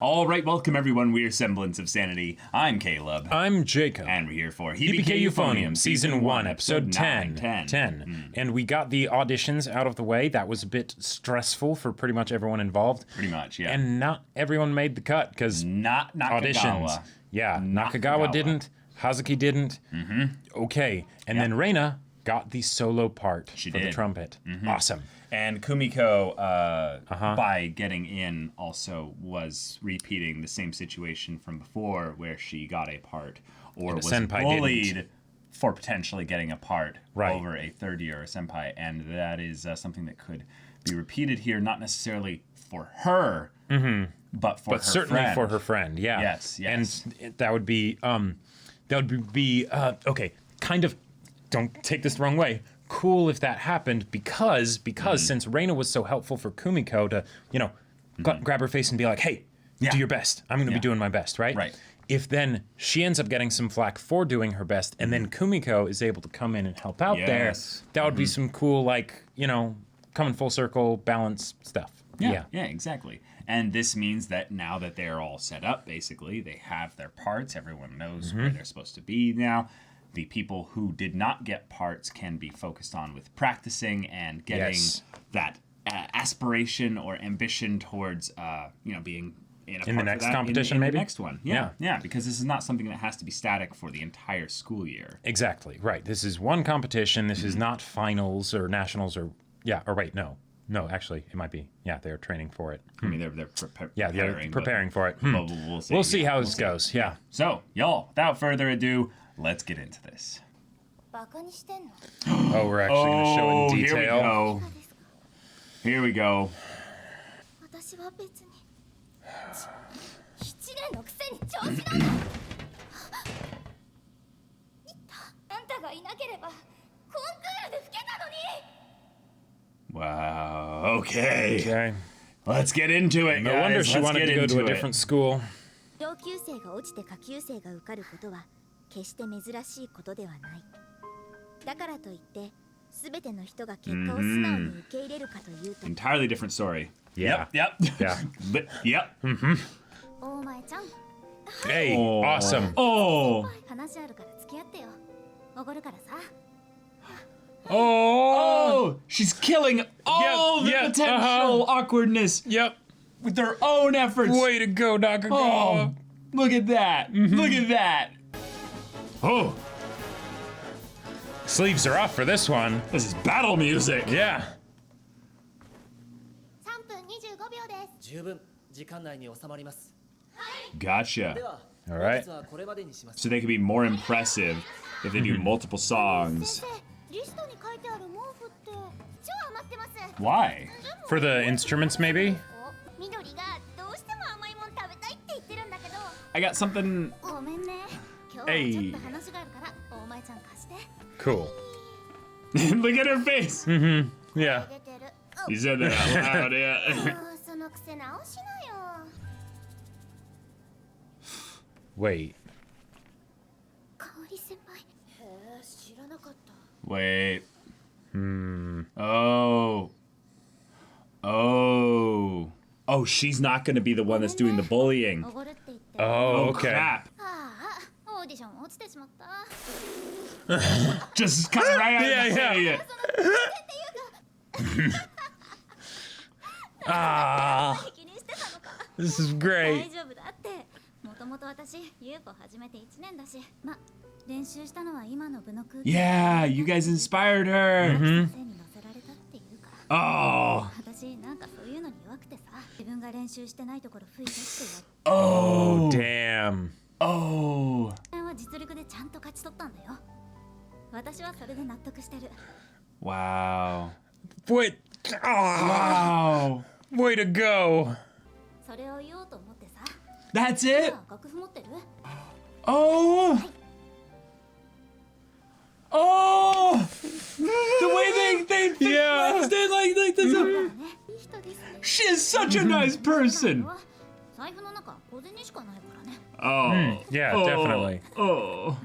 All right, welcome everyone. We're Semblance of Sanity. I'm Caleb. I'm Jacob. And we're here for Hibike Euphonium, Season 1, Episode 10. 10. And we got the auditions out of the way. That was a bit stressful for pretty much everyone involved. Pretty much, yeah. And not everyone made the cut, because not Nakagawa. Auditions. Yeah, Nakagawa didn't, Hazuki didn't. Okay, and then Reina got the solo part for the trumpet. Awesome. And Kumiko, by getting in, also was repeating the same situation from before where she got a part or was bullied for potentially getting a part over a third year senpai. And that is something that could be repeated here, not necessarily for her, but for her certainly friend. for her friend, yeah. Yes. And that would be, okay, kind of, don't take this the wrong way, cool if that happened because since Reina was so helpful for Kumiko to, grab her face and be like, hey, do your best. I'm going to be doing my best, right? Right. If then she ends up getting some flack for doing her best and then Kumiko is able to come in and help out there, that would be some cool, coming full circle, balance stuff. Yeah, exactly. And this means that now that they're all set up, basically, they have their parts, everyone knows where they're supposed to be now. The people who did not get parts can be focused on with practicing and getting that aspiration or ambition towards, being in the next competition, maybe? The next one. Yeah, because this is not something that has to be static for the entire school year. Exactly, right. This is one competition. This is not finals or nationals or, No, actually, it might be. Yeah, they're training for it. I mean, they're preparing. Yeah, they're preparing for it. We'll see. We'll see how this goes, yeah. So, y'all, without further ado, let's get into this. Oh, we're actually going to show in detail. Here we go. Wow, okay. Let's get into it, guys. No wonder she wanted to go to a different school. 上級生が落ちて下級生が受かることは決して珍しいことではない。だからといって全ての人が結果を素直に受け入れるかというと Entirely different story. Yeah. Yep. 大前ちゃん Hey, awesome. 話あるから付き合ってよおごるからさ Oh, she's killing all the potential awkwardness with her own efforts. Way to go, Nakagawa. Oh, look at that. Look at that. Oh. Sleeves are off for this one. This is battle music. Yeah. 3分25秒です。十分時間内に収まります。 Gotcha. All right. So they could be more impressive if they do multiple songs. リストに書いてある毛布って超余ってます。 Why? For the instruments, maybe? 緑がどうしても甘いもん食べたいって言ってるんだけど。 I got something. ごめんね。今日はちょっと話があるから大前ちゃん貸して。 Cool. Look at her face. Yeah. You said that out loud, yeah. そのくせ直しなよ。 Wait. 香織先輩。へえ、知らなかった。 Wait. Oh, she's not going to be the one that's doing the bullying. おごるって言って。 Oh, okay. Crap. ああ、オーディション落ちてしまった。 Just cut right out of the Yeah. Ah, 気にしてたのか。 this is 大 great. 丈夫だって。もともと私、UFO 始めて1年だし、練習したのは今の部の空気。 Yeah, you guys inspired her. 先生に乗せられたっていうから。 Oh. 私なんかそういうのに弱くてさ、自分が練習してないところ吹いてって Oh. Damn. Oh. 言われは実力でちゃんと勝ち取ったんだよ。私はそれで納得してる。 Wow. Wait. Wow. Way to go. それを言おうと思ってさ。 That's じ it? ゃあ楽譜持ってる？ Oh. Oh. The way they Yeah. it like this. いい人ですね。 She is such a nice person. 財布の中小銭しかないからね。 Oh. Yeah, Oh. definitely. Oh.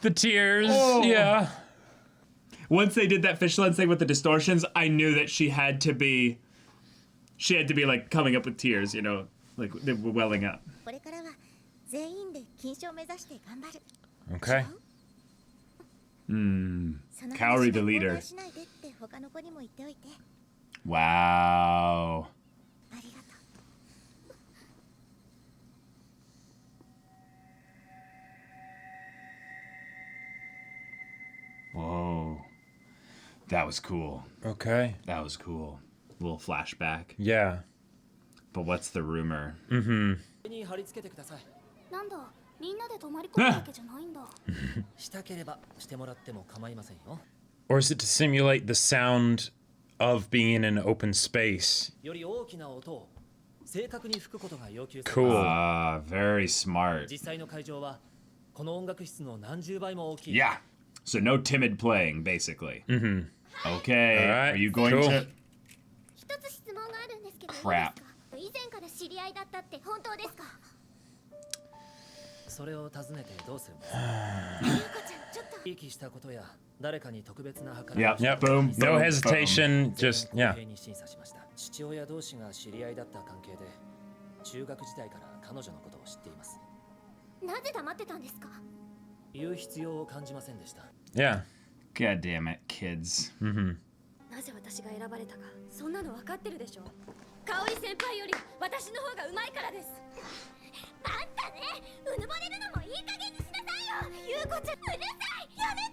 The tears. Oh. Yeah. Once they did that fish lens thing with the distortions, I knew that she had to be like coming up with tears, you know. Like they were welling up. これからは全員で金賞を目指して頑張る。 Okay. Kaori the leader. しないでって他の子にも言っておいて。 Wow. ありがとう。 Whoa. That was cool. Okay. That was cool. Little flashback. Yeah. But what's the rumor? に貼り付けてください。なんだ、みんなで泊まり込むわけじゃないんだ。したければしてもらっても構いませんよ。 Or is it to simulate the sound of being in an open space? より大きな音を正確に吹くことが要求され Cool. ます Very smart. 実際の会場はこの音楽室の何十倍も大きい。 Yeah. So no timid playing, basically. Okay. Alright, Are you going cool. to? 一つ質問があるんですけど、 Crap. いいですか？以前から知り合いだったって本当ですか？それを尋ねてどうするんですか。ゆうこちゃん、ちょっと。ひいきしたことや誰かに特別な計 Yep. らいをした Yep. ボーン No ボーン hesitation. Just 公 yeah. 平に審査しました。父親同士が知り合いだった関係で中学時代から彼女のことを知っています。なぜ黙ってたんですか？言う必要を感じませんでした。 Yeah. God damn it, kids. なぜ私が選ばれたか、そんなの分かってるでしょ。香織先輩より私の方がうまいからです。あんたね、うぬぼれるのもいい加減にしなさいよ。ゆうこちゃん、うるさい、やめて。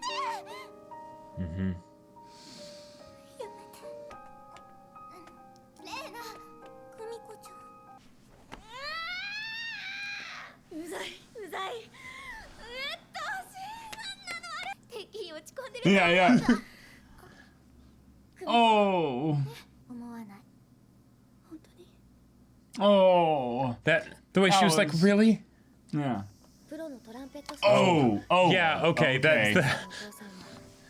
やめて。レーナ、久美子ちゃん。うざい、うざい。なんなのあれ。てっきり落ち込んでる。 Yeah, yeah. Oh. 思わない。本当に。 Oh. That the way she was like, was- really? Yeah. プロのトランペット Oh. Oh. Yeah. Okay. That's the. お父さんは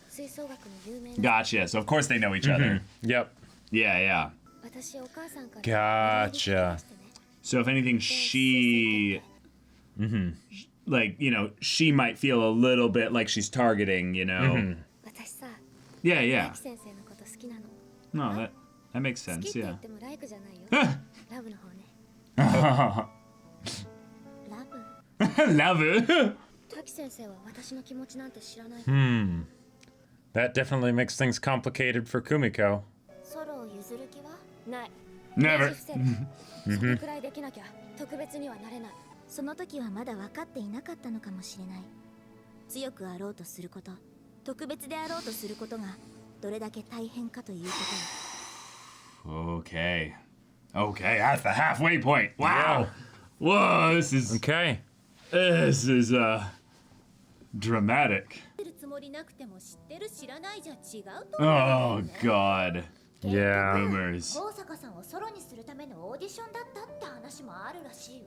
吹奏楽の有名な Gotcha. So of course they know each other. Yep. Yeah, yeah. 私お母さんから Gotcha. So if anything, she, like, you know, she might feel a little bit like she's targeting, you know. 私さ、 Yeah, ラ yeah. キ先生のこと好きなの。 No, that makes 好き sense. って言 Yeah. ってもライクじゃないよ。ラブの方ね。ラブ。 Love it. 滝先生は私の気持ちなんて知らない。 That definitely makes things complicated for Kumiko. ソロを譲る気はない。 Never. そのくらいできなきゃ特別にはなれない。その時はまだ分かっていなかったのかもしれない。強くあろうとすること、特別であろうとすることがどれだけ大変かということを。 Okay. Okay, at the halfway point. Wow. Whoa, this is Okay. Dramatic. 知ってるつもりなくても知ってる知らないじゃ違うと Oh God. Yeah. Rumors. 大坂さんをソロにするためのオーディションだったって話もあるらしいよ。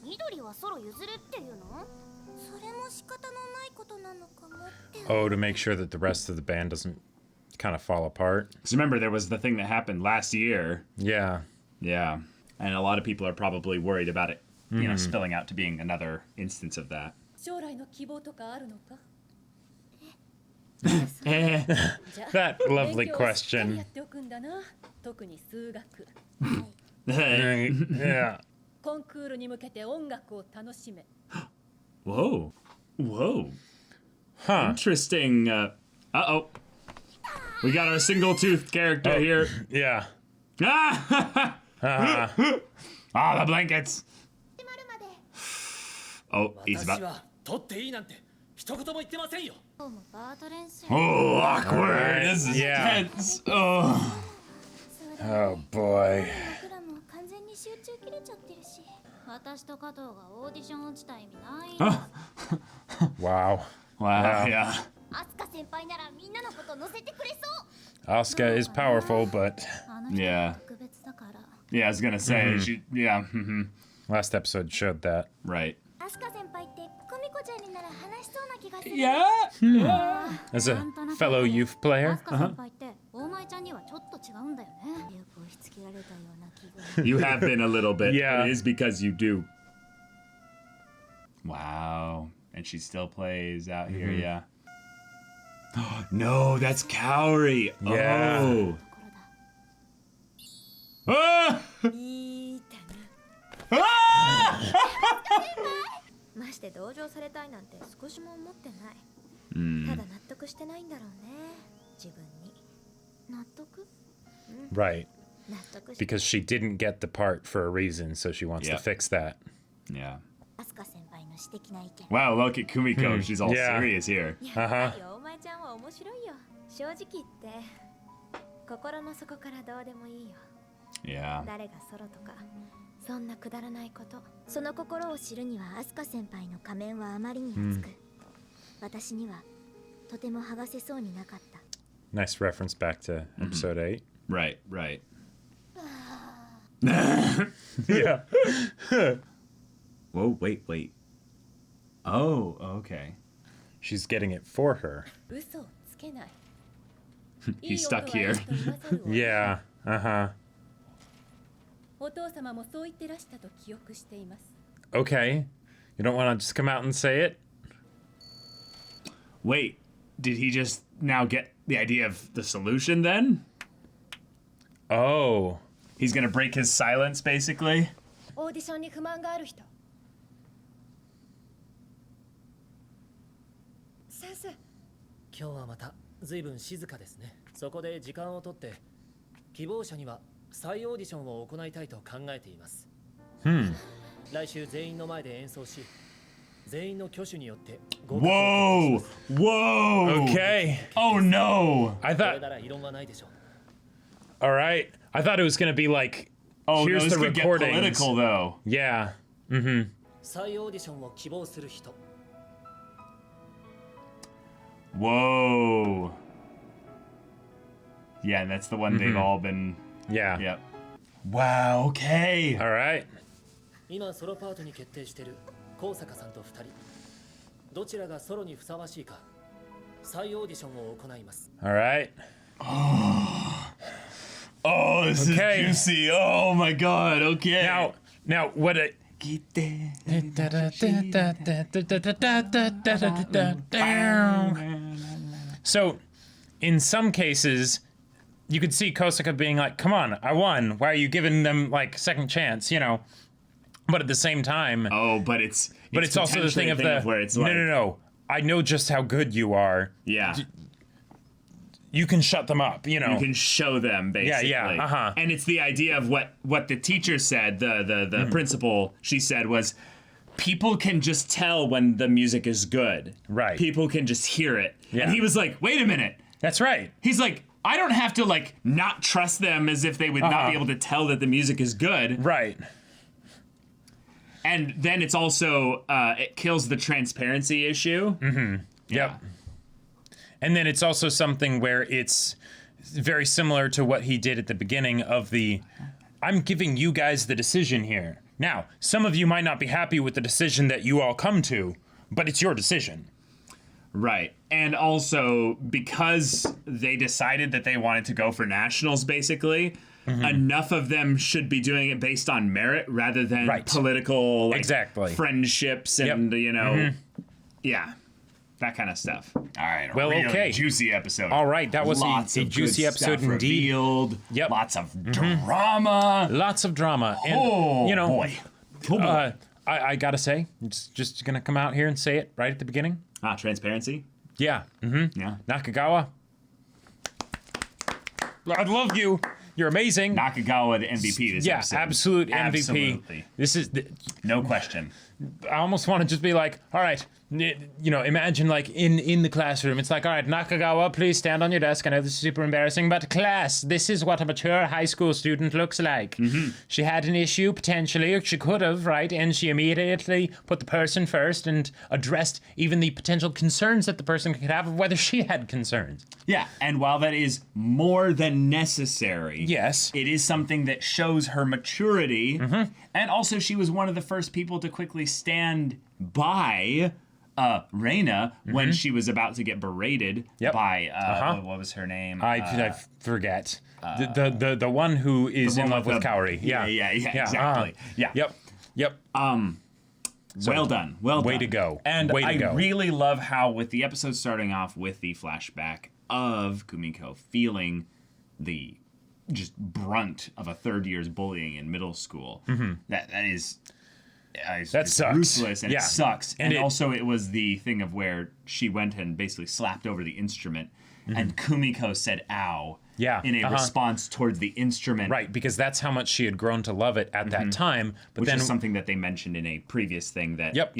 緑はソロ譲るっていうの？それも仕方のないことなのかもって。 Oh, to make sure that the rest of the band doesn't kind of fall apart. So remember, there was the thing that happened last year. Yeah. Yeah, and a lot of people are probably worried about it, you know, spilling out to being another instance of that. 将来の希望とかあるのか？ That lovely question. っておくんだな。特に数学。 Yeah. コンクールに向けて音楽を楽しめ。 Whoa. Whoa. Huh. Interesting. Uh-oh. We got our single-toothed character here. Yeah. Ah! Ah, the blankets. 始まるまで。 Oh, he's 私 about... は取っていいなんて一言も言ってませんよ。今日もパート練習。 Oh, awkward. This is Yeah. tense. Oh. Oh boy. 僕らも完全に集中切れちゃってるし。私と加藤がオーディション落ちた意味ないよ。 Wow. Wow, yeah. アスカ先輩ならみんなのこと乗せてくれそう。 Asuka is powerful, but あの人 Yeah. は特別だから。 Yeah, I was gonna say, yeah, last episode showed that. right. アスカ先輩って久美子ちゃんになら話しそうな気がする。 Yeah? As a fellow youth player. アスカ先輩って大前ちゃんにはちょっと違うんだよね。よく押し付けられたような気が。 You have been a little bit, Yeah. but it is because you do. Wow. And she still plays out here, yeah. No, that's Kaori. Yeah. Oh. ところだ。 Ah! いいってね。 Ah! して同情されたいなんて少しも思ってない。ただ納得してないんだろうね、自分に。納得？ Right. Because she didn't get the part for a reason, so she wants to fix that. Yeah. アスカ先輩の指摘な意見。 Wow, look at Kumiko. She's all serious here. お前ちゃんは面白いよ。正直言って心の底からどうでもいいよ。Yeah. 誰がソロとかそんなくだらないこと。その心を知るにはアスカ先輩の仮面はあまりに厚く、私にはとても剥がせそうになかった。 Nice reference back to episode 8. Right, right. Yeah. Whoa, wait. Oh, okay. She's getting it for her. 嘘をつけない。 He's stuck here. Yeah. Uh-huh. お父様もそう言ってらしたと記憶しています。 Okay. You don't want to just come out and say it? Wait, did he just now get the idea of the solution then? Oh. He's gonna break his silence, basically? オーディションに不満がある人。先生。今日はまた随分静かですね。そこで時間をとって希望者には再オーディションを行いたいと考えています。来週全員の前で演奏し、全員の挙手によって合格を決定します。 Whoa! Okay. Oh no! I これ thought... なら異論はないでしょう。 All right. I thought it was going to be like, Oh, here's no, this the could get recordings. political, though. Yeah. Mm-hmm. 再オーディションを希望する人。 Whoa. Yeah, that's the one they've all been... Yeah. Yep. Wow, okay. All right. 今ソロパートに決定している高坂さんと2人。どちらがソロにふさわしいか再オーディションを行います。 All right. Oh, this Okay. is juicy. Oh my god, okay. Now, what a... So, in some cases, you could see Kosaka being like, come on, I won. Why are you giving them, like, second chance, you know? But at the same time... Oh, but it's also the thing of the... where it's like, No. I know just how good you are. Yeah. You can shut them up, you know? You can show them, basically. Yeah, And it's the idea of what the teacher said, the principal, she said was, people can just tell when the music is good. Right. People can just hear it. Yeah. And he was like, wait a minute. That's right. He's like, I don't have to, like, not trust them as if they would not be able to tell that the music is good. Right. And then it's also, it kills the transparency issue. Mm-hmm. Yep. And then it's also something where it's very similar to what he did at the beginning of the, I'm giving you guys the decision here. Now, some of you might not be happy with the decision that you all come to, but it's your decision. Right. And also, because they decided that they wanted to go for nationals, basically, enough of them should be doing it based on merit rather than political friendships and, you know, that kind of stuff. All right. Well, really okay. Juicy episode. All right. That was a juicy episode indeed. Revealed. Yep. Lots of drama. Lots of drama. And, you know, boy. Oh, boy. I gotta say, it's just gonna come out here and say it right at the beginning. Transparency. Yeah. Mm-hmm. Yeah. Nakagawa. I love you. You're amazing. Nakagawa, the MVP this episode. Yeah, absolute MVP. Absolutely. This is... No question. I almost want to just be like, all right, you know, imagine like in the classroom, it's like, all right, Nakagawa, please stand on your desk. I know this is super embarrassing, but class, this is what a mature high school student looks like. She had an issue, potentially, or she could have, right? And she immediately put the person first and addressed even the potential concerns that the person could have of whether she had concerns. Yeah, and while that is more than necessary, yes, it is something that shows her maturity, and also she was one of the first people to quickly stand by Reina when she was about to get berated by what was her name? I forget. The one who is in love with Kaori. Yeah, exactly. Yep. So, well done. Way to go. And way to go. Really love how with the episode starting off with the flashback of Kumiko feeling the just brunt of a third year's bullying in middle school. That is That sucks. Ruthless, and Yeah. it sucks. And it- also, it was the thing of where she went and basically slapped over the instrument, and Kumiko said "ow" Yeah, in a response towards the instrument. Right, because that's how much she had grown to love it at that time. But Which then is something that they mentioned in a previous thing that, Yep.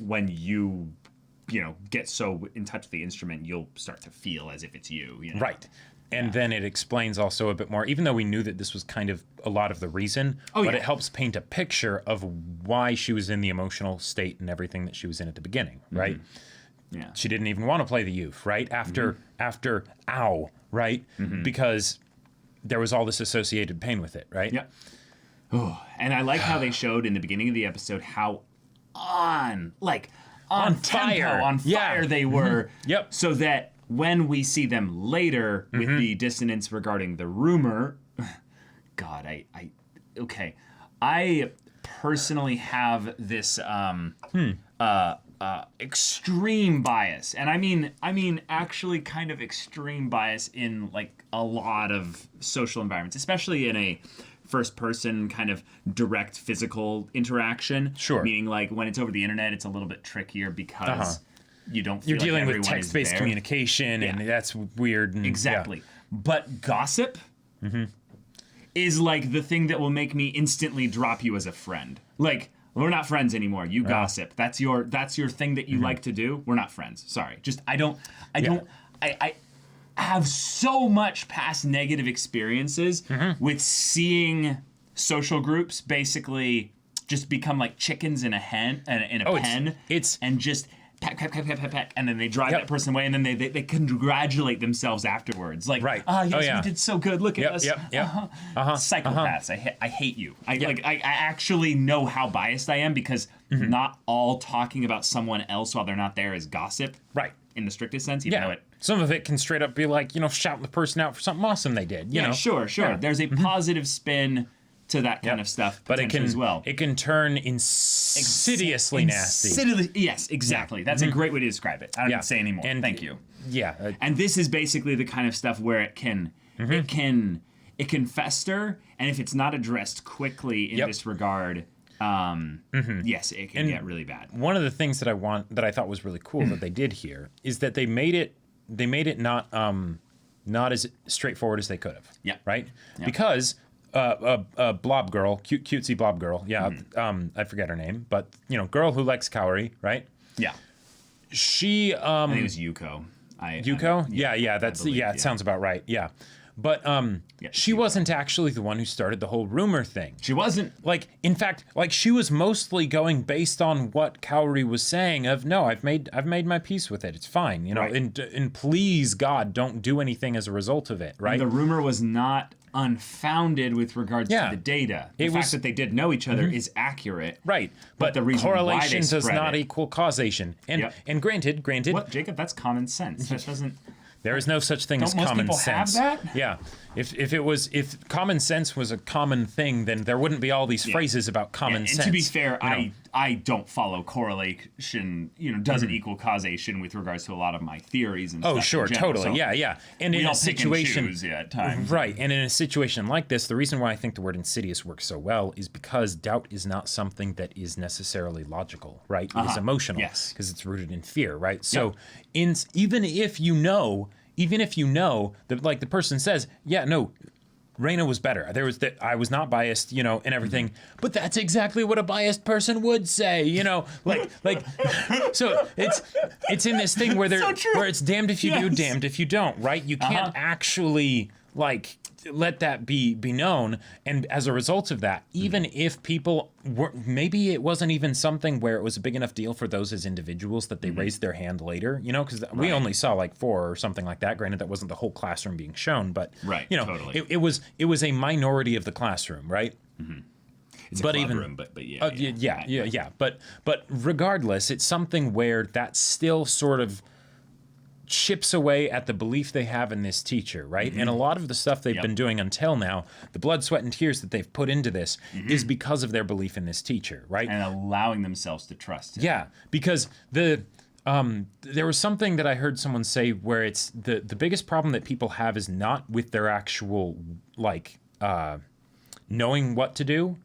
when you get so in touch with the instrument, you'll start to feel as if it's you. Right. And then it explains also a bit more, even though we knew that this was kind of a lot of the reason, but it helps paint a picture of why she was in the emotional state and everything that she was in at the beginning, right? Yeah. She didn't even want to play the youth, right? After ow, right? Because there was all this associated pain with it, right? Yeah. Oh, and I like how they showed in the beginning of the episode how on fire they were. Yep. So that when we see them later with the dissonance regarding the rumor, God, I personally have this extreme bias, and I mean actually kind of extreme bias in like a lot of social environments, especially in a first person kind of direct physical interaction. Sure. Meaning like when it's over the internet, it's a little bit trickier because you don't feel You're dealing like with everyone is text-based there. communication, and that's weird. And, Exactly. But gossip is like the thing that will make me instantly drop you as a friend. Like, we're not friends anymore. You gossip. That's your thing that you like to do. We're not friends. Sorry. Just I have so much past negative experiences with seeing social groups basically just become like chickens in a pen. It's and just peck, and then they drive that person away, and then they congratulate themselves afterwards. Like, Right. Yes, we did so good. Look at us. Psychopaths. I hate you. I actually know how biased I am because not all talking about someone else while they're not there is gossip. Right. In the strictest sense, even though it. Some of it can straight up be like, shouting the person out for something awesome they did. You know? Sure. Yeah. There's a positive spin to that kind of stuff, but it can as well. It can turn insidiously nasty. Yes, exactly. That's a great way to describe it. I don't need to say anymore. And Thank you. Yeah. And this is basically the kind of stuff where it can fester, and if it's not addressed quickly in this regard, yes, it can get really bad. One of the things that I thought was really cool that they did here is that they made it not as straightforward as they could have. Yeah. Right? Yeah. Because a blob girl, cutesy blob girl, I forget her name, but girl who likes Kaori, right? Yeah. She I think it was Yuko. Yuko? It sounds about right. Yeah. But she wasn't actually the one who started the whole rumor thing. She wasn't. Like, in fact, like she was mostly going based on what Kaori was saying of, no, I've made my peace with it. It's fine, Right. and please God, don't do anything as a result of it, right? And the rumor was not unfounded with regards to the data. The fact that they did know each other is accurate. Right. But the reason correlation why they does spread not it. equal causation. And granted, What, Jacob? That's common sense. That doesn't. there is no such thing as most common people sense. have that? Yeah. If common sense was a common thing, then there wouldn't be all these phrases about common sense. And to be fair, I don't follow correlation, doesn't equal causation with regards to a lot of my theories and stuff. Oh, sure, in general. totally. So Yeah. And we in all a situation pick and choose at times. Right. And in a situation like this, the reason why I think the word insidious works so well is because doubt is not something that is necessarily logical, right? It is emotional. Yes. Because it's rooted in fear, right? So even if you know that, like, the person says, yeah, no, Reina was better. I was not biased, and everything. But that's exactly what a biased person would say, like. So it's in this thing where where it's damned if you do, damned if you don't, right? You can't actually let that be known, and as a result of that, even if people were, maybe it wasn't even something where it was a big enough deal for those as individuals that they raised their hand later, because we only saw like 4 or something like that. Granted, that wasn't the whole classroom being shown, but totally. it was a minority of the classroom, right? It's a club room, but yeah. But regardless, it's something where that still sort of chips away at the belief they have in this teacher, right? And a lot of the stuff they've been doing until now, the blood, sweat, and tears that they've put into this is because of their belief in this teacher, right? And allowing themselves to trust him. Yeah, because there was something that I heard someone say where it's the biggest problem that people have is not with their actual knowing what to do.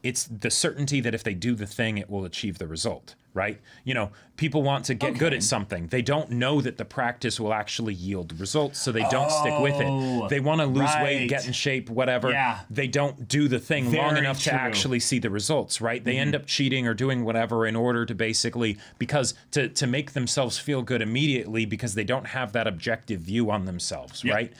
it's the certainty that if they do the thing, it will achieve the result, right? You know, people want to get good at something. They don't know that the practice will actually yield results, so they don't stick with it. They want to lose weight, get in shape, whatever. Yeah. They don't do the thing long enough to actually see the results, right? They end up cheating or doing whatever in order to basically, because to make themselves feel good immediately, because they don't have that objective view on themselves, right?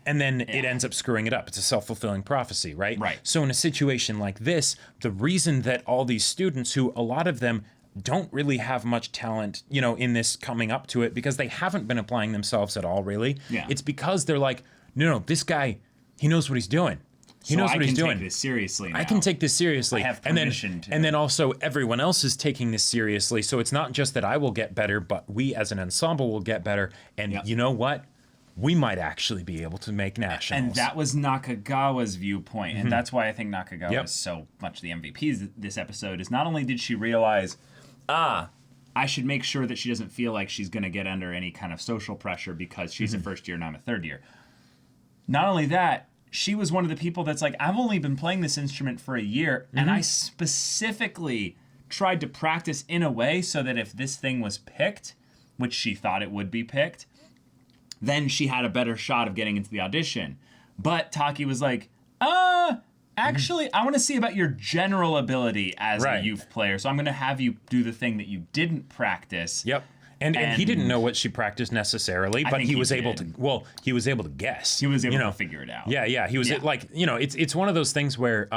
And then it ends up screwing it up. It's a self-fulfilling prophecy, right? Right. So in a situation like this, the reason that all these students, who a lot of them don't really have much talent, you know, in this coming up to it, because they haven't been applying themselves at all, really. Yeah. It's because they're like, no, this guy, he knows what he's doing. He knows what he's doing. I can take this seriously now. I can take this seriously. I have permission to. And then also everyone else is taking this seriously. So it's not just that I will get better, but we as an ensemble will get better. And you know what? We might actually be able to make nationals. And that was Nakagawa's viewpoint. And that's why I think Nakagawa is so much the MVP this episode, is not only did she realize, I should make sure that she doesn't feel like she's going to get under any kind of social pressure because she's a first year and I'm a third year. Not only that, she was one of the people that's like, I've only been playing this instrument for a year, and I specifically tried to practice in a way so that if this thing was picked, which she thought it would be picked, then she had a better shot of getting into the audition. But Taki was like, actually, I want to see about your general ability as a youth player. So I'm going to have you do the thing that you didn't practice. Yep. And he didn't know what she practiced necessarily, but he was able to, he was able to guess. He was able to figure it out. Yeah. He was like, you know, it's one of those things where,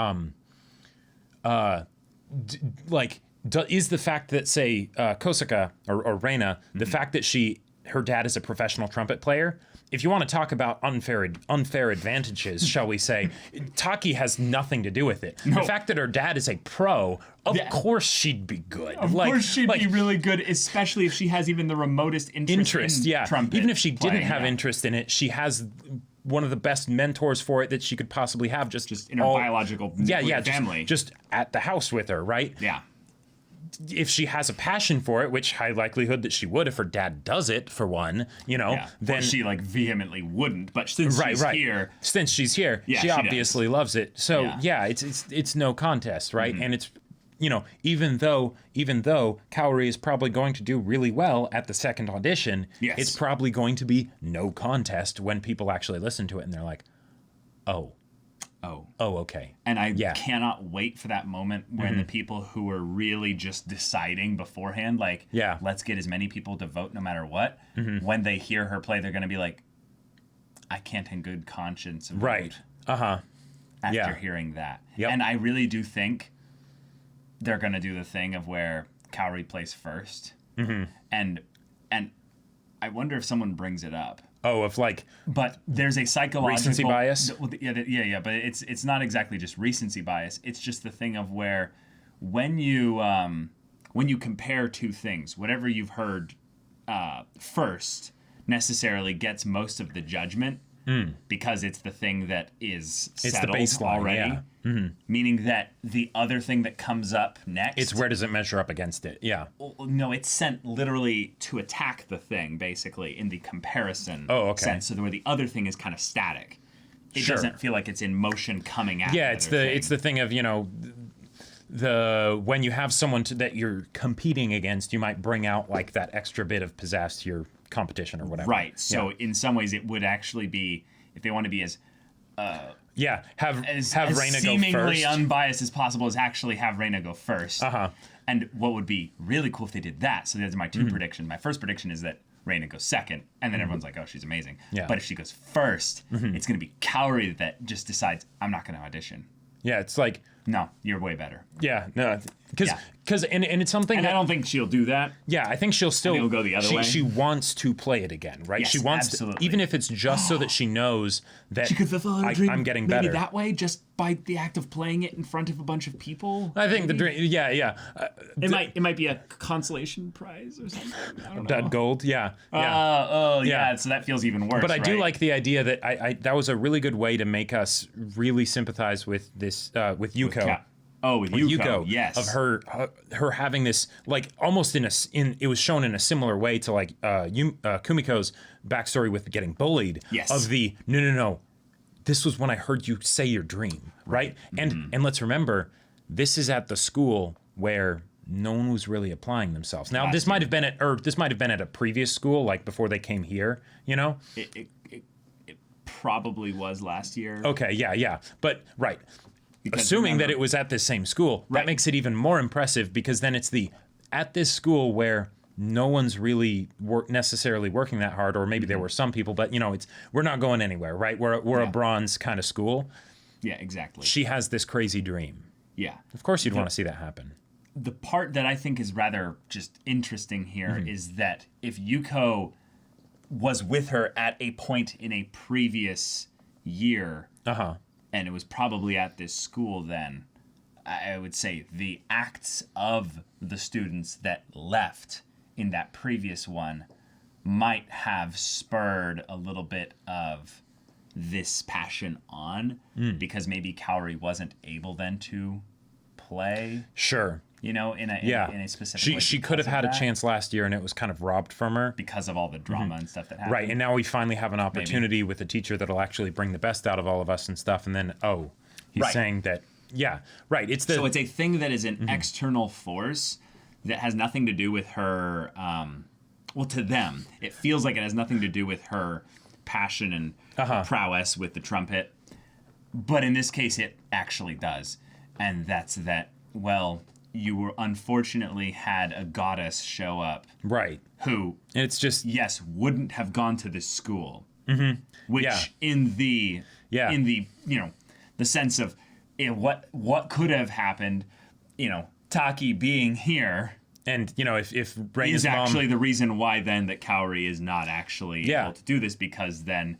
is the fact that, say, Kosaka or Reina, the fact that her dad is a professional trumpet player, if you want to talk about unfair advantages, shall we say, Taki has nothing to do with it. No. The fact that her dad is a pro, of course she'd be good. Of course she'd be really good, especially if she has even the remotest interest in trumpet. Even if she didn't have interest in it, she has one of the best mentors for it that she could possibly have, just in her biological family. Just at the house with her, right? Yeah. If she has a passion for it, which high likelihood that she would if her dad does it, for one, you know, then she like vehemently wouldn't. But since she's here, she obviously loves it. So it's no contest, right? And it's, you know, even though Kaori is probably going to do really well at the second audition, it's probably going to be no contest when people actually listen to it and they're like, oh, okay. And I cannot wait for that moment when the people who are really just deciding beforehand, like, let's get as many people to vote no matter what, when they hear her play, they're going to be like, I can't in good conscience vote after hearing that. Yep. And I really do think they're going to do the thing of where Kaori plays first. And I wonder if someone brings it up. But there's a psychological recency bias. Yeah. But it's not exactly just recency bias. It's just the thing of where when you compare two things, whatever you've heard first necessarily gets most of the judgment because it's the thing that is settled it's the baseline, already. Meaning that the other thing that comes up next, it's where does it measure up against it? Yeah. No, it's sent literally to attack the thing, basically, in the comparison sense. So where the other thing is kind of static. It doesn't feel like it's in motion coming at. Yeah, it's the thing of, you know, when you have someone that you're competing against, you might bring out like that extra bit of pizzazz to your competition or whatever. Right. So in some ways, it would actually be, if they want to be as have Reina go first. Seemingly unbiased as possible, is actually have Reina go first. And what would be really cool if they did that, so there's my two predictions. My first prediction is that Reina goes second, and then everyone's like, oh, she's amazing. Yeah. But if she goes first, it's going to be Kaori that just decides, I'm not going to audition. Yeah, it's like... No, you're way better. Yeah, no, because and it's something and I don't think she'll do that. Yeah, I think she'll still it'll go the other way. She wants to play it again, right? Yes, she wants absolutely. To, even if it's just so that she knows that she could fulfill her dream. I'm getting maybe better that way, just by the act of playing it in front of a bunch of people. I think the dream, it might be a consolation prize or something. I don't know. That gold, yeah. So that feels even worse. But I do like the idea that I that was a really good way to make us really sympathize with this with Yuko. With Yuko, yes. Of her having this, like, almost it was shown in a similar way to, like, Kumiko's backstory with getting bullied. Yes. Of the, no, this was when I heard you say your dream, right? And let's remember, this is at the school where no one was really applying themselves. Now, this might have been at a previous school, like before they came here, you know? It probably was last year. Okay, yeah. But, right. Because assuming that it was at this same school, that makes it even more impressive, because then it's at this school where no one's really necessarily working that hard, or maybe there were some people, but, you know, we're not going anywhere, right? We're a bronze kind of school. Yeah, exactly. She has this crazy dream. Yeah. Of course you'd want to see that happen. The part that I think is rather just interesting here is that if Yuko was with her at a point in a previous year, and it was probably at this school then, I would say the acts of the students that left in that previous one might have spurred a little bit of this passion on, because maybe Kaori wasn't able then to play. Sure. You know, in a specific way. She could have had a chance last year, and it was kind of robbed from her. Because of all the drama and stuff that happened. Right, and now we finally have an opportunity with a teacher that'll actually bring the best out of all of us and stuff, and then, he's saying that, so it's a thing that is an external force that has nothing to do with her, to them, it feels like it has nothing to do with her passion and prowess with the trumpet. But in this case, it actually does. And that's that, you were unfortunately had a goddess show up. Right. Who, and it's just, yes, wouldn't have gone to this school. Which in the, the sense of what could have happened, Taki being here. And, if Reina's is actually the reason why then that Kaori is not actually able to do this, because then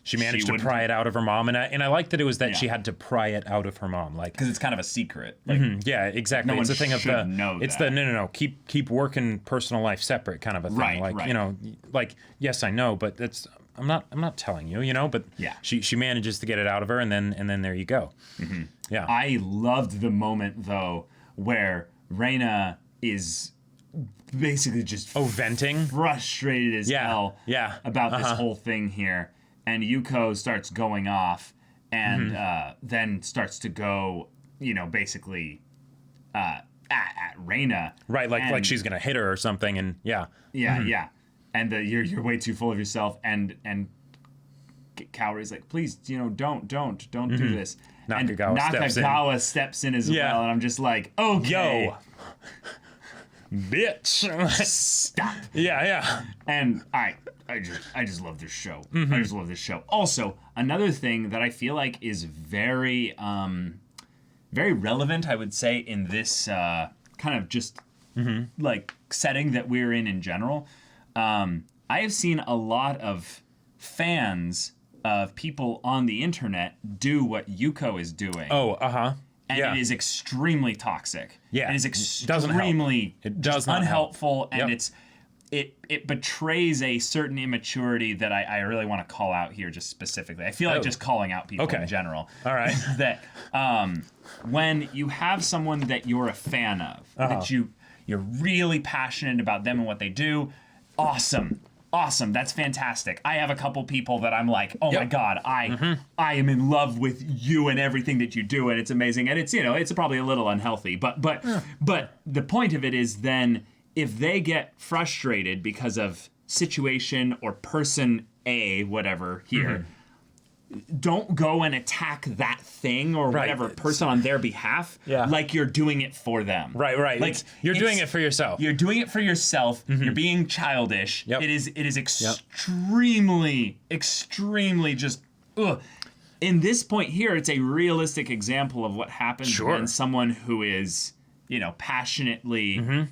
she managed to pry it out of her mom, and I like that it was that she had to pry it out of her mom, like, because it's kind of a secret. Like, yeah, exactly. No it's one the thing of should know it's that. No. Keep working personal life separate, kind of a thing. Right. Like yes, I know, but I'm not telling you, But she manages to get it out of her, and then there you go. Yeah. I loved the moment though where Reina is basically just venting, frustrated as hell about this whole thing here. And Yuko starts going off, and then starts to go, basically at Reina. Right, like she's gonna hit her or something, and yeah. And you're way too full of yourself, and Kaori's like, please, don't do this. Nakagawa steps in as well, and I'm just like, okay. Yo. Bitch. Stop. Yeah. And I just love this show. I just love this show. Also, another thing that I feel like is very very relevant, I would say, in this kind of just like setting that we're in general. I have seen a lot of fans of people on the internet do what Yuko is doing. And it is extremely toxic. Yeah. It is extremely unhelpful, and it betrays a certain immaturity that I really want to call out here just specifically. I feel like just calling out people in general. All right. That when you have someone that you're a fan of, that you're really passionate about them and what they do, awesome. That's fantastic. I have a couple people that I'm like, oh my God, I am in love with you and everything that you do, and it's amazing. And it's, it's probably a little unhealthy, but the point of it is then if they get frustrated because of situation or person A, whatever here, don't go and attack that thing or whatever person on their behalf like you're doing it for them. Right. Like you're doing it for yourself. You're doing it for yourself. You're being childish. Yep. It is extremely just in this point here, it's a realistic example of what happens when someone who is, passionately,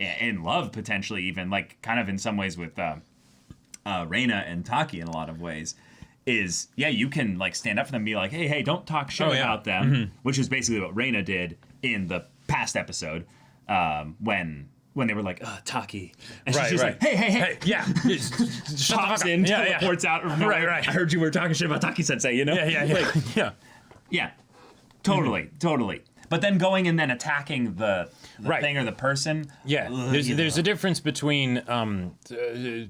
in love potentially even, like kind of in some ways with Reina and Taki in a lot of ways. Is you can like stand up for them and be like, hey, don't talk shit about them, which is basically what Reina did in the past episode when they were like, Taki, and she's like, hey, pops in, teleports out. Right. I heard you were talking shit about Taki Sensei, Yeah, totally. But then going and then attacking the thing or the person. Yeah, there's a difference between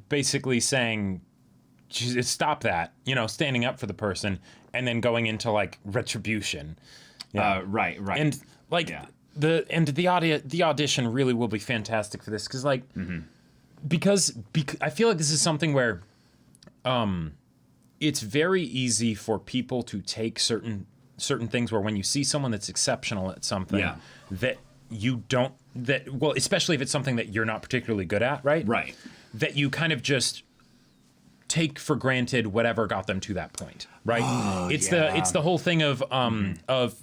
basically saying, stop that, standing up for the person, and then going into like retribution. Right. And Like the audition really will be fantastic for this because like because I feel like this is something where it's very easy for people to take certain things where when you see someone that's exceptional at something that you don't especially if it's something that you're not particularly good at, right? Right. That you kind of just take for granted whatever got them to that point, right? Oh, it's the whole thing of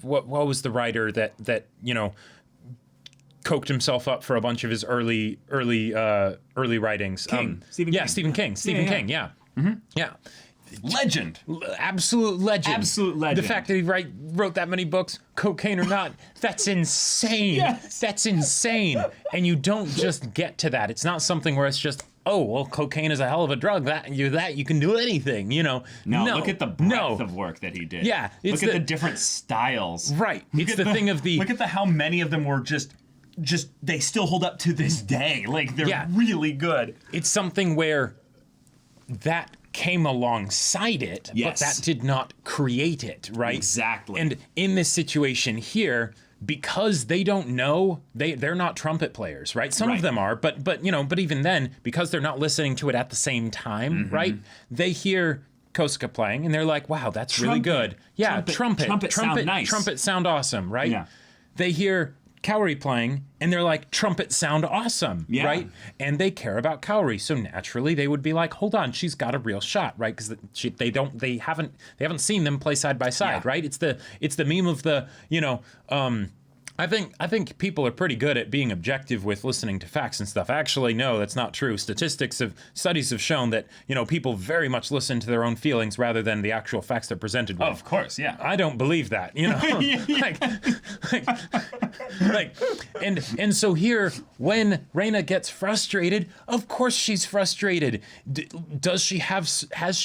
what was the writer that you know coked himself up for a bunch of his early writings. Stephen King. Stephen King. Stephen King. Yeah. Mm-hmm. Yeah. Legend. Absolute legend. Absolute legend. The fact that he wrote that many books, cocaine or not, that's insane. Yes. That's insane. And you don't just get to that. It's not something where it's just, oh, well, cocaine is a hell of a drug. You can do anything, you know. No, look at the breadth of work that he did. Yeah. Look at the different styles. Right. It's the thing of the... Look at how many of them were just they still hold up to this day. Like, they're really good. It's something where that came alongside it, but that did not create it, right? Exactly. And in this situation here, because they don't know, they're not trumpet players, right? Some of them are, but you know, but even then, because they're not listening to it at the same time, right? They hear Kosuke playing and they're like, wow, that's really good. Yeah, trumpet sound nice. Trumpet sound awesome, right? Yeah. They hear Kaori playing and they're like, trumpet sound awesome, right? And they care about Kaori, so naturally they would be like, hold on, she's got a real shot, right? Because they haven't seen them play side by side, right? It's the meme of the, you know, I think people are pretty good at being objective with listening to facts and stuff. Actually, no, that's not true. Studies have shown that, you know, people very much listen to their own feelings rather than the actual facts they're presented with. Oh, of course, yeah. I don't believe that, you know. And so here, when Reina gets frustrated, of course she's frustrated. Has she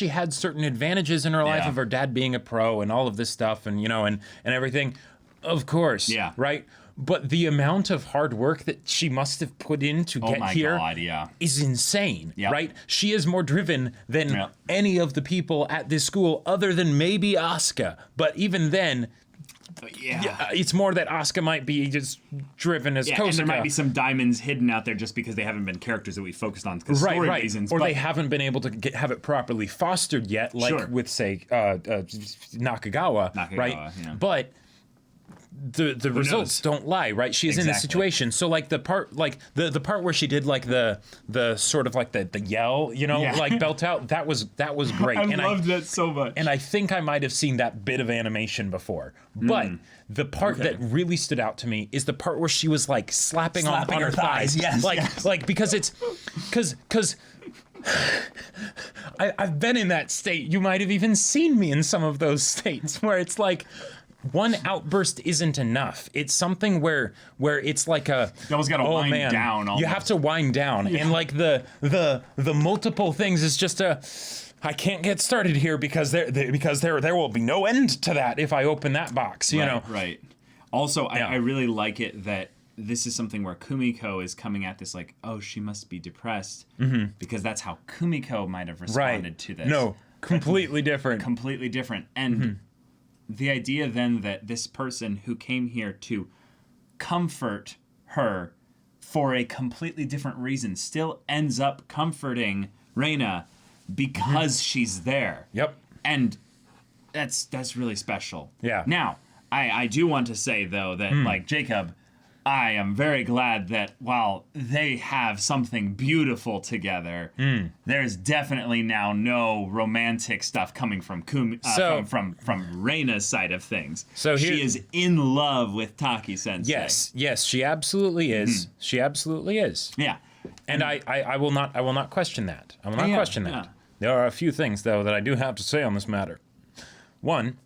had certain advantages in her life of her dad being a pro and all of this stuff and, you know, and everything? Of course. Yeah. Right? But the amount of hard work that she must have put in to get here is insane, right? She is more driven than any of the people at this school other than maybe Asuka. But even then, it's more that Asuka might be just driven as Kosuke. And there might be some diamonds hidden out there just because they haven't been characters that we focused on because story reasons. Or they haven't been able to have it properly fostered yet, like with, say, Nakagawa, right? Yeah. But the results don't lie, right? She is in this situation. So like the part where she did like the sort of like the yell, you know, like belt out, that was great. I loved that so much. And I think I might have seen that bit of animation before. But the part that really stood out to me is the part where she was like slapping on her thighs. Yes. Like because it's because I've been in that state. You might have even seen me in some of those states where it's like one outburst isn't enough. It's something where it's like a you almost gotta wind down. Almost. You have to wind down, and like the multiple things is just I can't get started here because there will be no end to that if I open that box. You know. Right. Also, I really like it that this is something where Kumiko is coming at this like, oh, she must be depressed because that's how Kumiko might have responded to this. No, completely different. Completely different, and. The idea then that this person who came here to comfort her for a completely different reason still ends up comforting Reina because she's there. Yep. And that's really special. Yeah. Now, I do want to say, though, that, like, Jacob, I am very glad that while they have something beautiful together, there's definitely now no romantic stuff coming from from Reina's side of things. So she is in love with Taki Sensei. Yes, she absolutely is. She absolutely is. Yeah, and I will not question that. I will not question that. Yeah. There are a few things though that I do have to say on this matter. One,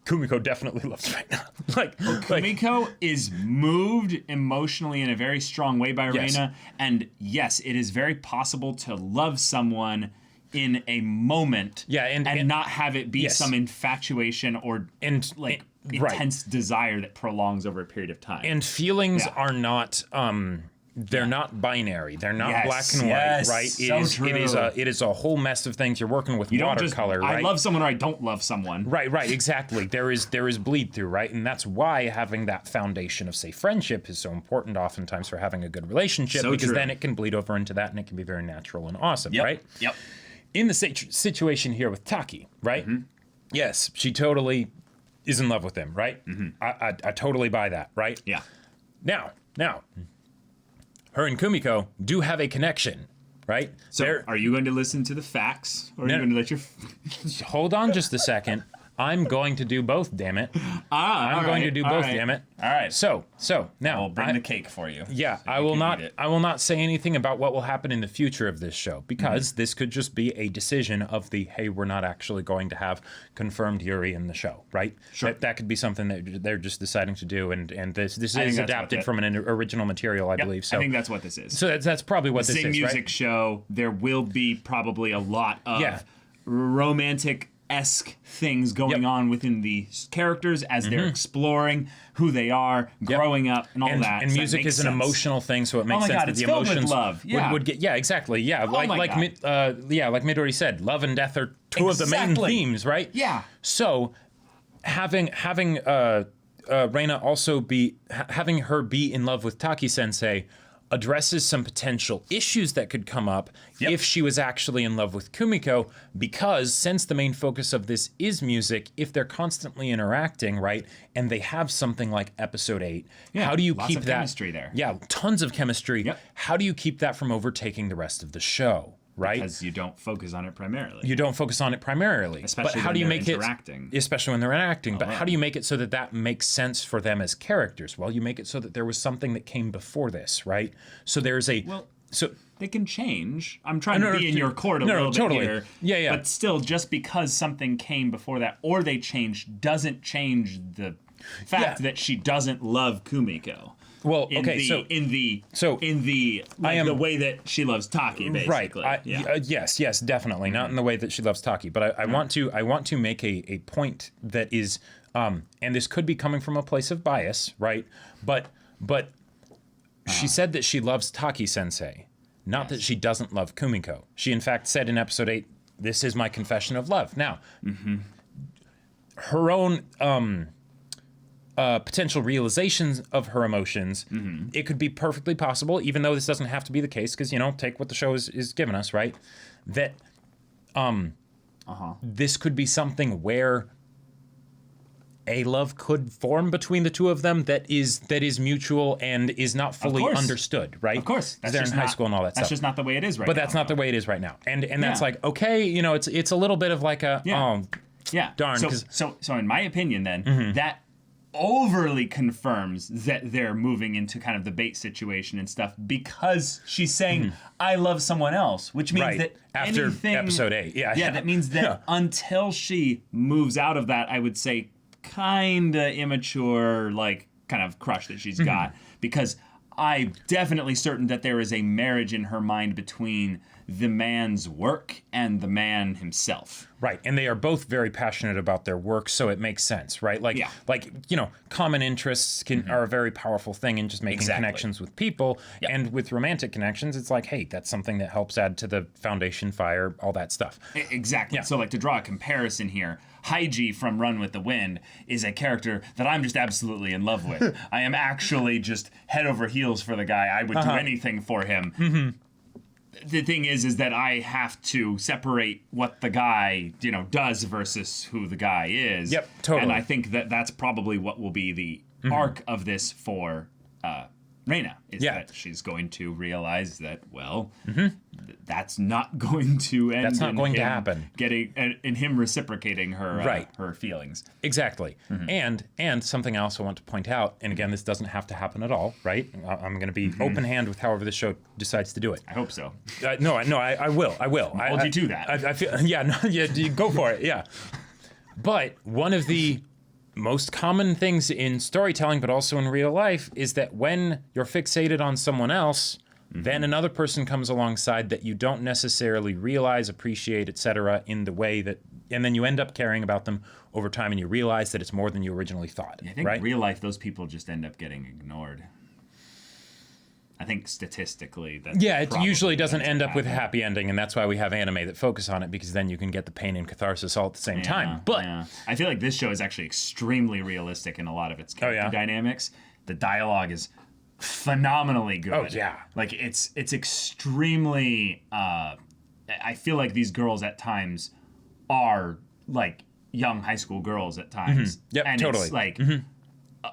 Kumiko definitely loves Reina. Kumiko is moved emotionally in a very strong way by Reina, and yes, it is very possible to love someone in a moment, and not have it be some infatuation or intense desire that prolongs over a period of time. And feelings are not they're not binary. They're not Yes, black and white, yes, right? so true. It is a whole mess of things. You're working with watercolor, right? I love someone or I don't love someone. Right, exactly. There is bleed through, right? And that's why having that foundation of, say, friendship is so important oftentimes for having a good relationship, So because true. then it can bleed over into that and it can be very natural and awesome, Yep. right? Yep. In the situation here with Taki, right? Yes, she totally is in love with him, right? I totally buy that, right? Yeah. Now, her and Kumiko do have a connection, right? So are you going to listen to the facts, or are you going to let your... Hold on just a second. I'm going to do both, damn it. I'm going to do both, damn it. All right. So now I'll bring the cake for you. Yeah, so I you will can not. eat it. I will not say anything about what will happen in the future of this show, because this could just be a decision of the, hey, we're not actually going to have confirmed Yuri in the show, right? Sure. That could be something that they're just deciding to do, and this I think is that's adapted what from an original material, I Yep, believe. So I think that's what this is. so that's probably what this Same is, music right? show. There will be probably a lot of romantic-esque things going on within the characters as they're exploring who they are, growing up, and all that. And So that music makes is an sense. emotional thing, so it makes my sense God, that it's the filled with emotions love. Yeah. would get exactly like my God. like Midori said, love and death are two of the main Exactly. themes, right? Yeah. So having Reina also having her be in love with Taki Sensei addresses some potential issues that could come up if she was actually in love with Kumiko, because since the main focus of this is music, if they're constantly interacting, right, and they have something like episode 8, how do you lots keep of that chemistry there. Yeah, tons of chemistry. Yep. How do you keep that from overtaking the rest of the show, right? Because you don't focus on it primarily. You don't focus on it primarily. Especially but how when do you they're make interacting. especially when they're interacting. But how do you make it so that that makes sense for them as characters? Well, you make it so that there was something that came before this, right? So there's a They can change. I'm trying to be in your court a little bit here. Yeah. But still, just because something came before that or they changed doesn't change the fact that she doesn't love Kumiko. Well, In the way that she loves Taki, basically. Right. Yes, definitely. Not in the way that she loves Taki, but I want to make a point that is, and this could be coming from a place of bias, right? But she said that she loves Taki Sensei, not that she doesn't love Kumiko. She in fact said in episode 8, "This is my confession of love." Now, her own potential realizations of her emotions, it could be perfectly possible, even though this doesn't have to be the case, because, take what the show is giving us, right? That this could be something where a love could form between the two of them that is mutual and is not fully understood, right? Of course. They're in high school and all that stuff. That's just not the way it is right now. But that's not the way it is right now. And that's like, okay, it's a little bit of like a, darn. So in my opinion then, that overly confirms that they're moving into kind of the bait situation and stuff, because she's saying, I love someone else, which means that after episode 8. Yeah, that means that until she moves out of that, I would say, kinda immature, like, kind of crush that she's got, because I'm definitely certain that there is a marriage in her mind between the man's work and the man himself. Right, and they are both very passionate about their work, so it makes sense, right? Like, common interests are a very powerful thing in just making connections with people, and with romantic connections, it's like, hey, that's something that helps add to the foundation fire, all that stuff. Exactly. So, like, to draw a comparison here, Hibike from Run with the Wind is a character that I'm just absolutely in love with. I am actually just head over heels for the guy. I would do anything for him. The thing is that I have to separate what the guy, does versus who the guy is. Yep, totally. And I think that that's probably what will be the arc of this for Reina, is that she's going to realize that, that's not going to end. That's not going to happen. In him reciprocating her her feelings. Exactly. And something else I want to point out, and again, this doesn't have to happen at all, right? I'm going to be open hand with however the show decides to do it. I hope so. No, I will. I'll hold you to that. I feel, you go for it. Yeah. But one of the most common things in storytelling, but also in real life, is that when you're fixated on someone else, then another person comes alongside that you don't necessarily realize, appreciate, etc., in the way that, and then you end up caring about them over time, and you realize that it's more than you originally thought. I think in real life, those people just end up getting ignored. I think statistically that it usually doesn't end up with a happy ending, and that's why we have anime that focus on it, because then you can get the pain and catharsis all at the same time. But I feel like this show is actually extremely realistic in a lot of its character dynamics. The dialogue is phenomenally good. Oh yeah. Like it's extremely I feel like these girls at times are like young high school girls at times. Yep, and totally. It's like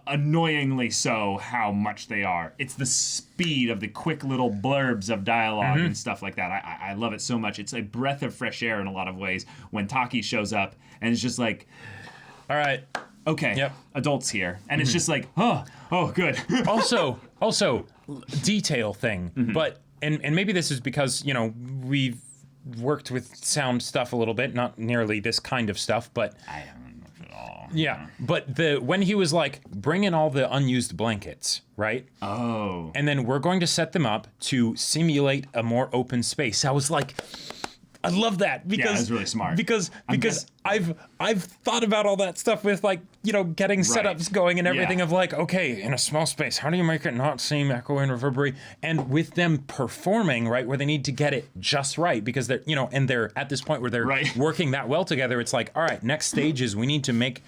annoyingly so how much they are. It's the speed of the quick little blurbs of dialogue and stuff like that. I love it so much. It's a breath of fresh air in a lot of ways when Taki shows up and it's just like, all right, okay, adults here. And it's just like, oh, good. also detail thing, but and maybe this is because, you know, we've worked with sound stuff a little bit, not nearly this kind of stuff, but I don't know at all. Yeah, but when he was like, bring in all the unused blankets, right? Oh. And then we're going to set them up to simulate a more open space. I was like, I love that because that's really smart. Because I've thought about all that stuff with, like, you know, getting setups going and everything of like, okay, in a small space, how do you make it not seem echoey and reverberate? And with them performing, right, where they need to get it just right, because they're, you know, and they're at this point where they're working that well together. It's like, all right, next stage is we need to make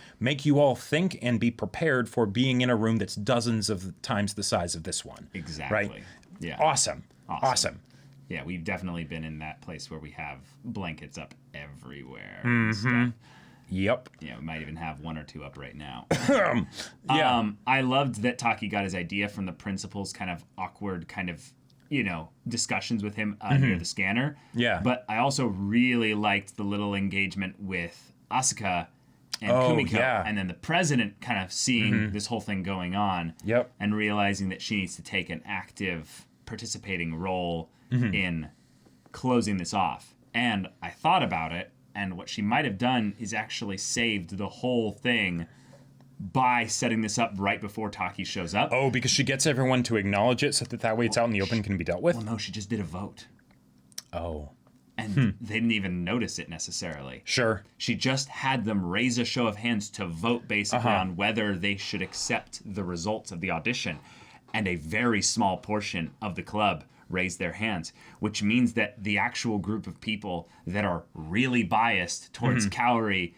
you all think and be prepared for being in a room that's dozens of times the size of this one. Exactly. Right? Yeah. Awesome. Yeah, we've definitely been in that place where we have blankets up everywhere. And stuff. Yep. Yeah, we might even have one or two up right now. Yeah. I loved that Taki got his idea from the principal's kind of awkward kind of, you know, discussions with him near the scanner. Yeah. But I also really liked the little engagement with Asuka and Kumiko. Yeah. And then the president kind of seeing this whole thing going on. Yep. And realizing that she needs to take an active participating role in closing this off. And I thought about it, and what she might have done is actually saved the whole thing by setting this up right before Taki shows up. Oh, because she gets everyone to acknowledge it so that way it's out in the open and can be dealt with? Well, no, she just did a vote. Oh. And they didn't even notice it necessarily. Sure. She just had them raise a show of hands to vote basically on whether they should accept the results of the audition. And a very small portion of the club raised their hands, which means that the actual group of people that are really biased towards Kaori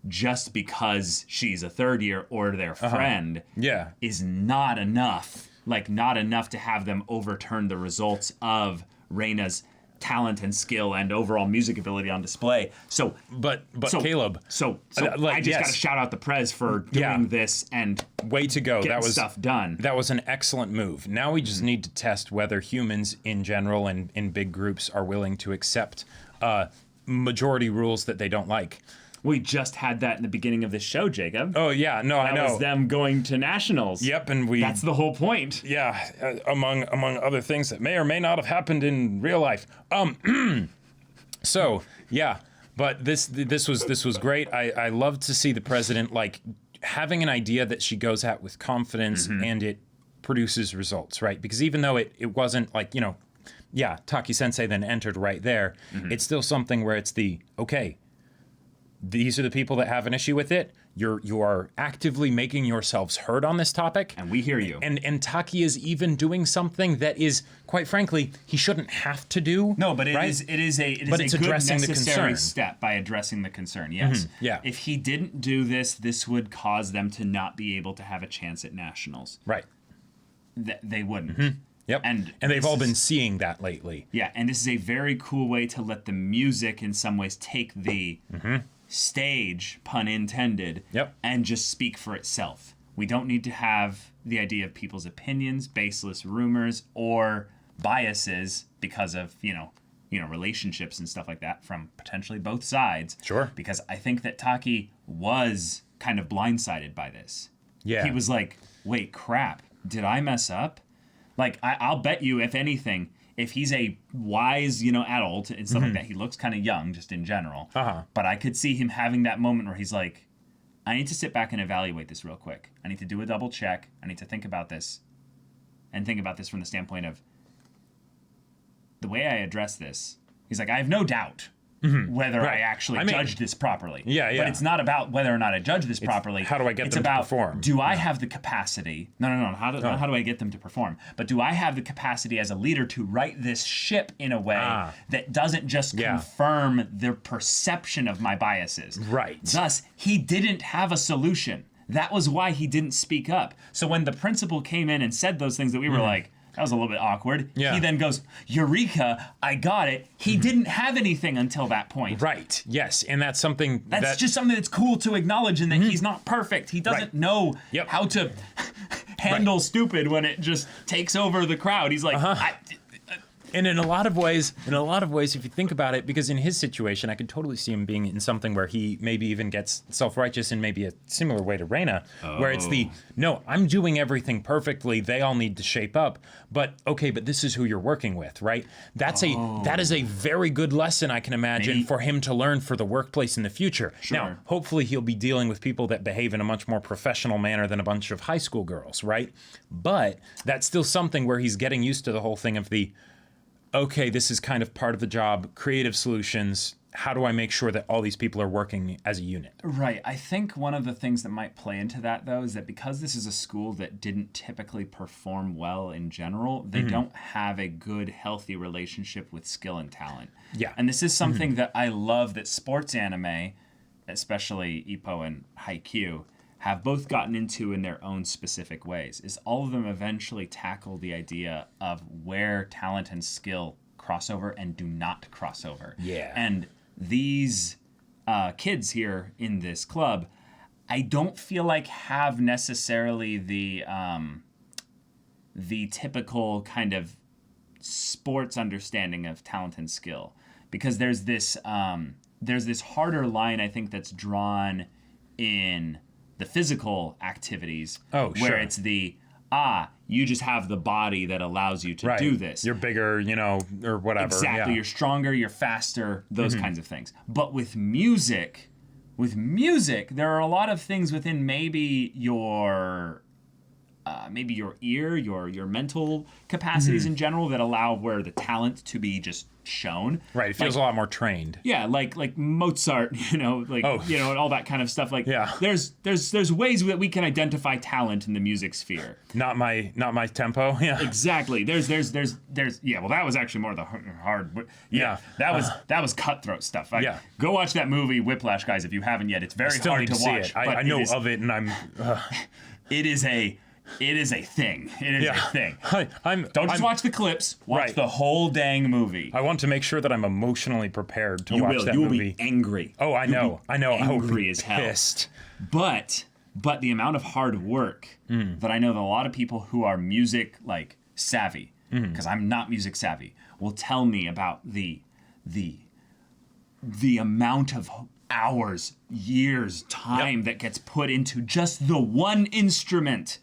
just because she's a third year or their friend is not enough. Like, not enough to have them overturn the results of Reina's talent and skill and overall music ability on display. So, but Caleb, I just got to shout out the Prez for doing this and way to go. That was stuff done. That was an excellent move. Now we just need to test whether humans in general and in big groups are willing to accept majority rules that they don't like. We just had that in the beginning of this show, Jacob. Oh yeah, no, I know. That was them going to nationals. Yep, and that's the whole point. Yeah, among other things that may or may not have happened in real life. So yeah, but this was great. I love to see the president like having an idea that she goes at with confidence and it produces results, right? Because even though it wasn't like, you know, Taki Sensei then entered right there, it's still something where it's okay, these are the people that have an issue with it. You are actively making yourselves heard on this topic, and we hear you. And Taki is even doing something that is, quite frankly, he shouldn't have to do. No, but it is a good addressing the necessary concern. step by addressing the concern. Yes. Yeah. If he didn't do this, this would cause them to not be able to have a chance at nationals. Right. They wouldn't. Yep. And they've all been seeing that lately. Yeah, and this is a very cool way to let the music, in some ways, take the stage, pun intended, and just speak for itself. We don't need to have the idea of people's opinions, baseless rumors, or biases because of, you know, relationships and stuff like that from potentially both sides. Sure. Because I think that Taki was kind of blindsided by this. Yeah. He was like, wait, crap, did I mess up? Like, I'll bet you, if anything, if he's a wise, adult and stuff like that, he looks kind of young just in general. But I could see him having that moment where he's like, I need to sit back and evaluate this real quick. I need to do a double check. I need to think about this. And think about this from the standpoint of the way I address this. He's like, I have no doubt whether I actually judged this properly. But it's not about whether or not I judge this properly. How do I get them to perform? Do I have the capacity? No. How do I get them to perform? But do I have the capacity as a leader to right this ship in a way that doesn't just confirm the perception of my biases? Right. Thus, he didn't have a solution. That was why he didn't speak up. So when the principal came in and said those things that we were like, that was a little bit awkward. Yeah. He then goes, Eureka, I got it. He didn't have anything until that point. Right. Yes. And that's something that's just something that's cool to acknowledge, and that he's not perfect. He doesn't know how to handle stupid when it just takes over the crowd. He's like, And in a lot of ways, if you think about it, because in his situation, I could totally see him being in something where he maybe even gets self-righteous in maybe a similar way to Reina, where it's no, I'm doing everything perfectly. They all need to shape up. But this is who you're working with, right? That is a very good lesson, I can imagine, for him to learn for the workplace in the future. Sure. Now, hopefully he'll be dealing with people that behave in a much more professional manner than a bunch of high school girls, right? But that's still something where he's getting used to the whole thing of this is kind of part of the job, creative solutions. How do I make sure that all these people are working as a unit? Right. I think one of the things that might play into that, though, is that because this is a school that didn't typically perform well in general, they don't have a good, healthy relationship with skill and talent. Yeah. And this is something that I love that sports anime, especially Ippo and Haikyuu, have both gotten into in their own specific ways, is all of them eventually tackle the idea of where talent and skill cross over and do not cross over. Yeah. And these kids here in this club, I don't feel like have necessarily the typical kind of sports understanding of talent and skill, because there's this harder line, I think, that's drawn in the physical activities, where it's you just have the body that allows you to do this. You're bigger, or whatever. Exactly. You're stronger, you're faster, those kinds of things. But with music, there are a lot of things within maybe your ear, your mental capacities in general that allow where the talent to be just shown. Right, it feels a lot more trained. Yeah, like Mozart, and all that kind of stuff. There's ways that we can identify talent in the music sphere. Not my tempo. Yeah. Exactly. There's well, that was actually more the hard. That was cutthroat stuff. Go watch that movie Whiplash, guys, if you haven't yet. It's very hard to watch. I know of it, and I'm. It is a thing. It is a thing. Don't just watch the clips. Watch the whole dang movie. I want to make sure that I'm emotionally prepared to watch that movie. You will be angry. Oh, I know. Angry as hell. Pissed. But the amount of hard work that I know that a lot of people who are music savvy, because I'm not music savvy, will tell me about the amount of hours, years, time that gets put into just the one instrument.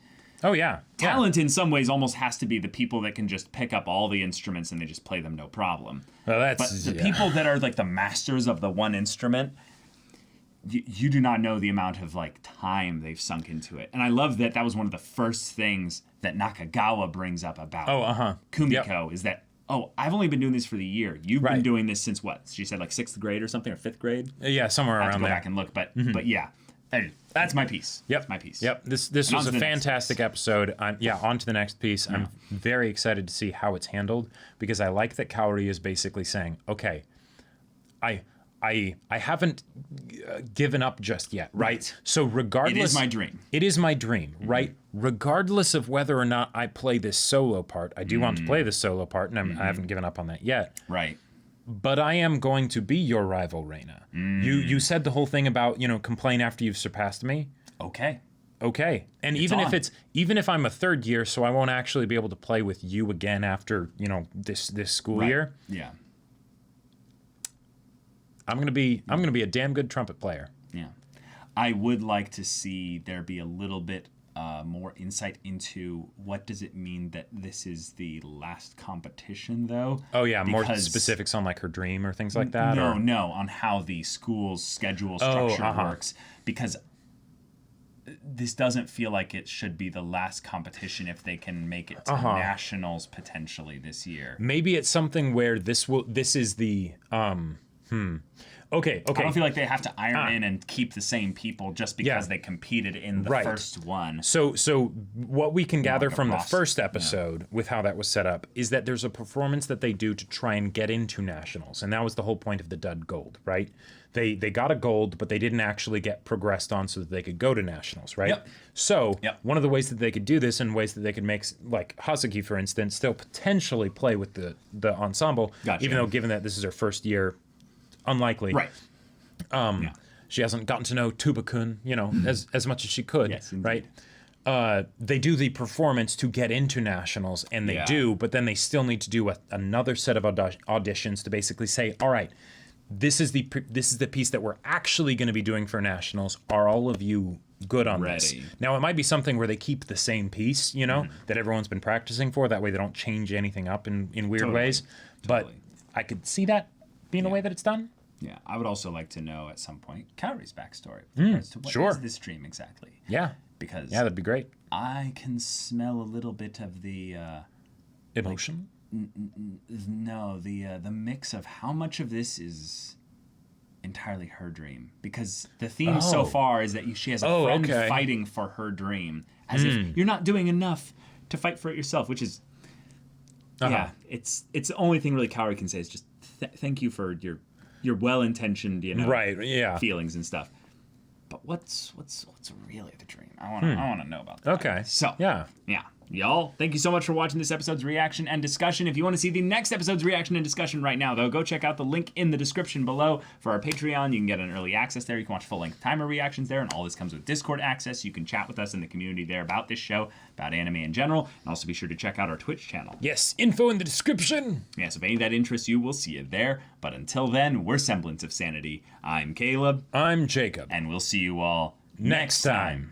Oh, yeah. Talent in some ways almost has to be the people that can just pick up all the instruments and they just play them no problem. Well, but the people that are the masters of the one instrument, you do not know the amount of time they've sunk into it. And I love that was one of the first things that Nakagawa brings up about Kumiko is that, I've only been doing this for the year. You've been doing this since what? She said 6th grade or something, or 5th grade? Yeah, somewhere around there. I have to go back and look, but yeah. That's my piece. Yep. That's my piece. Yep. This was a fantastic episode. On to the next piece. Yeah. I'm very excited to see how it's handled, because I like that Kaori is basically saying, okay, I haven't given up just yet, right? So regardless... It is my dream. It is my dream, right? Regardless of whether or not I play this solo part, I do want to play this solo part, and I haven't given up on that yet. Right. But I am going to be your rival, Reina. You said the whole thing about, complain after you've surpassed me. Okay. And even if I'm a third year, so I won't actually be able to play with you again after, this school year. Yeah. I'm gonna be a damn good trumpet player. Yeah. I would like to see there be a little bit more insight into what does it mean that this is the last competition, though. Oh yeah, more specifics on her dream or things like that. No, on how the school's schedule structure works, because this doesn't feel like it should be the last competition if they can make it to nationals potentially this year. Maybe it's something where this is the Okay. I don't feel like they have to iron in and keep the same people just because they competed in the first one. So what we can gather from the first episode with how that was set up is that there's a performance that they do to try and get into nationals, and that was the whole point of the dud gold, right? They got a gold, but they didn't actually get progressed on so that they could go to nationals, right? Yep. So one of the ways that they could do this, and ways that they could make, like Hazuki, for instance, still potentially play with the ensemble, even though given that this is her first year, unlikely. Right. She hasn't gotten to know Tuba-kun, as much as she could, yes, right? They do the performance to get into nationals, and they do, but then they still need to do another set of auditions to basically say, all right, this is the piece that we're actually going to be doing for nationals. Are all of you good on this? Now, it might be something where they keep the same piece, that everyone's been practicing for. That way they don't change anything up in weird ways. But I could see that being a way that it's done. Yeah, I would also like to know at some point Kaori's backstory. As to what is this dream exactly? Yeah. Because that'd be great. I can smell a little bit of the emotion. The mix of how much of this is entirely her dream, because the theme so far is that she has a friend fighting for her dream, as if you're not doing enough to fight for it yourself, which is it's the only thing really Kaori can say is just thank you for your well-intentioned feelings and stuff. But what's really the dream? I want to know about that. Okay. So y'all, thank you so much for watching this episode's reaction and discussion. If you want to see the next episode's reaction and discussion right now, though, go check out the link in the description below for our Patreon. You can get an early access there. You can watch full-length timer reactions there, and all this comes with Discord access. You can chat with us in the community there about this show, about anime in general, and also be sure to check out our Twitch channel. Yes, info in the description. Yes, if any of that interests you, we'll see you there. But until then, we're Semblance of Sanity. I'm Caleb. I'm Jacob. And we'll see you all next time.